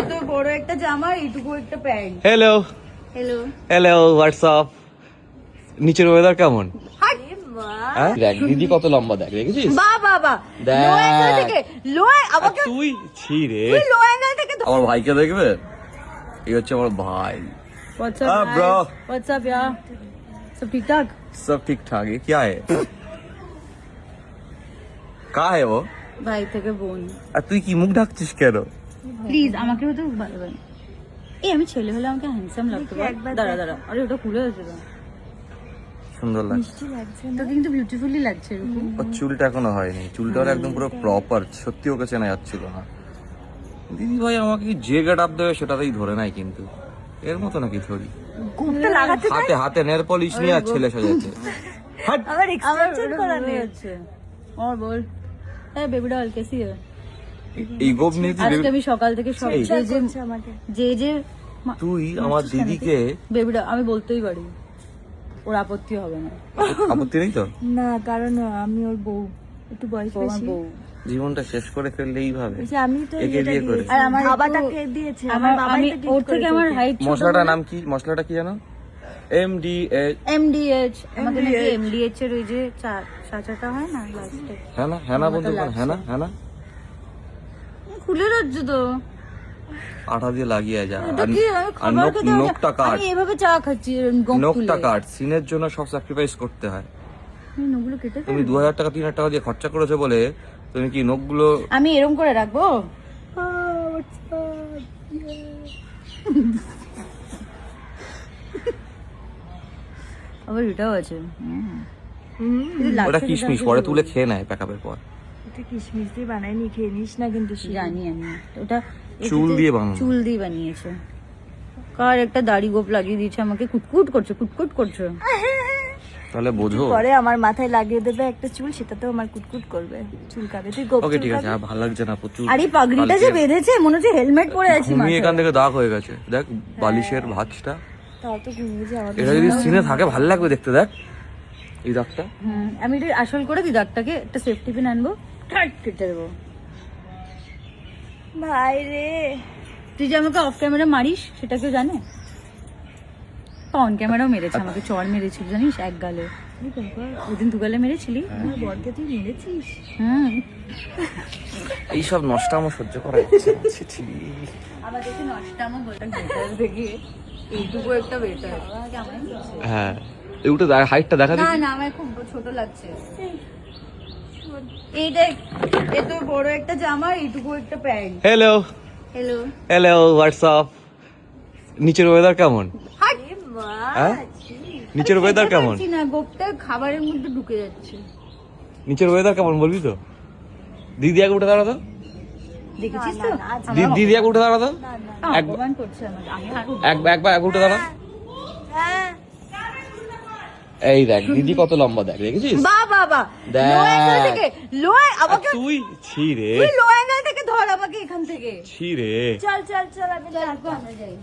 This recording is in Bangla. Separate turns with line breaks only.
এত বড় একটা জামা এইটুকু একটা pant.
Hello
hello
hello WhatsApp. নিচের ওয়েদার কেমন? হ্যাঁ দেখ দিদি কত লম্বা, দেখ দেখেছিস?
বাহ বাহ বাহ,
দেখ।
লো অ্যাঙ্গেল থেকে লো, আমাকে
তুই ছি রে।
তুই লো অ্যাঙ্গেল থেকে
আমার ভাইকে দেখবে, এই হচ্ছে আমার ভাই।
What's
up, bro?
What's up यार? सब ठीक ठाक?
सब ठीक ठाक है। क्या है? कहाँ है वो?
ভাই থেকে বোন।
আর তুই কি মুখ ঢাকছিস কেন?
প্লিজ আমাকে তো ভালোবাসে। এই আমি ছেলে হলে আমাকে হ্যান্ডসাম লাগতো। দাঁড়া দাঁড়া, আরে ওটা খুলে আছে তো।
সুন্দর লাগছে।
মিষ্টি লাগছে না? তো কিন্তু বিউটিফুলি লাগছে এরকম।
ওর চুলটা এখনো হয়নি, চুলটা ওর একদম পুরো প্রপার, সত্যি ওকে চেনা যাচ্ছিল না। দিদি ভাই আমাকে যে গেট আপ দেবে সেটাতেই ধরে নাই, কিন্তু এর মতো নাকি থরি
ঘুমতে লাগাতে
হাতে হাতে নেল পলিশ নিয়ে আর ছেলে সাজাচ্ছে। হাট।
আমার এক্সটেনশন করা নেই আছে। और बोल ए बेबी डॉल कैसी है?
এই গোপ নিয়ে তুই
আজকে আমি সকাল থেকে সব
এই।
যে
তুই আমার দিদিকে
বেবি ডল আমি বলতেই পারি, ওর আপত্তি হবে না।
আপত্তি নেই তো?
না, কারণ আমি ওর বউ, একটু বয়স
ও আমার
বেশি।
বউ।
জীবনটা শেষ করে ফেললে এইভাবে
এই যে আমি তো
একে
এটা
বিয়ে করে।
দিয়েছি,
আর আমার
বাবাটাকে দিয়েছে,
আমার
আমার বাবাই
আমি
তো gift
ওর থেকে
করেছে
আমার
ওকে।
হাইট
মশলাটার নাম কি? মশলাটা কি জানো? MDH।
এমডিএইচ। আমাদের নাকি এমডিএইচ এর ওই যে চাচাটা হয় না লাস্টে,
হ্যাঁ না, হ্যাঁ না বলতে পারো, হ্যাঁ না, হ্যাঁ না,
খুলে যাচ্ছে তো।
আঠা দিয়ে লাগিয়ে যা।
এটা কি আমি
আর
খাবার খেতে
নখটা কাট,
আমি এভাবে চা খাচ্ছি গম খুলে।
নখটা কাট। সিনের জন্য সব স্যাক্রিফাইস করতে হয়।
আমি নখগুলো কেটে
তুমি 2000 টাকা 3000 টাকা দিয়ে খরচা করেছো বলে তুমি কি নখগুলো
আমি এরকম করে রাখবো? আবার এটাও আছে। কিন্তু লাগছে
ওটা
যেটা
কিশমিশ
আমি
পরে
বলবো।
তুলে খেয়ে নেয় প্যাকআপের পর।
এটা কিশমিশ দিয়ে বানাইনি, খেয়ে নিস না কিন্তু শিখে।
জানি আমি ওটা
চুল
এটাতে
দিয়ে বানানো।
চুল দিয়ে বানিয়েছে। কার একটা দাড়ি গোপ লাগিয়ে দিয়েছে আমাকে, কুটকুট করছে কুটকুট করছে।
তাহলে বোঝো।
পরে আমার মাথায় লাগিয়ে দেবে একটা চুল, সেটাতেও আমার কুটকুট করবে, চুল কাবে। তুই গোপ
ওকে
চুল
ঠিক আছে,
কাবি?
আর ভালো লাগছে না প্রচুর।
আর এই পাগড়িটা যে বেঁধেছে মনে হচ্ছে হেলমেট পরে আছি
ঘুমিয়ে এখান
মাথায়।
থেকে দাগ হয়ে গেছে, দেখ বালিশের ভাঁজটা।
তাও তো ঘুমিয়ে যে আমার
এটা যদি সিনে থাকে ভালো লাগবে দেখতে, দেখ এই দাগটা।
আমি এটা আসল করে দিই দাগটাকে, একটা সেফটি পিন আনবো, ঠাট কেটে দেবো।
ভাই রে।
তুই যে আমাকে অফ ক্যামেরা মারিস সেটা কেউ জানে? অন ক্যামেরাও মেরেছে আমাকে, চড় মেরেছিল জানিস এক গালে। ওদিন দু গালে মেরেছিলি।
আমার বরকে তুই মেরেছিস?
হুম।
এইসব নষ্ট আমার সহ্য করা যাচ্ছে না। ছি, ছি।
আবার দেখি নষ্ট আমার গোলটা বেটার দেখি, এইটুকু একটা বেটার।
হ্যাঁ এইটা হাইটটা দেখা
না
দেখি।
না আমার খুব ছোট লাগছে। এই দেখ এত বড় একটা জামা এইটুকু একটা pant.
Hello
hello
hello WhatsApp. নিচের ওয়েদার কেমন?
হাট।
হ্যাঁ নিচের ওয়েদার কেমন?
পারছি না, গোপটা খাবারের মধ্যে ঢুকে যাচ্ছে।
নিচের ওয়েদার কেমন বলবি তো? দিদি আগে উঠে দাঁড়াতো,
দেখেছিস তো?
দিদি আগে উঠে দাঁড়াতো,
অপমান করছে আমাকে।
একবার আগে উঠে দাঁড়া। এই দেখ দিদি কত লম্বা, দেখ দেখেছিস?
বাহ বাহ বাহ,
দেখ।
লো অ্যাঙ্গেল থেকে লো, আমাকে
তুই ছি রে,
তুই লো অ্যাঙ্গেল থেকে ধর আমাকে এখান থেকে।
ছি রে।
চল চল চল, আমি
চল আমরা যাই।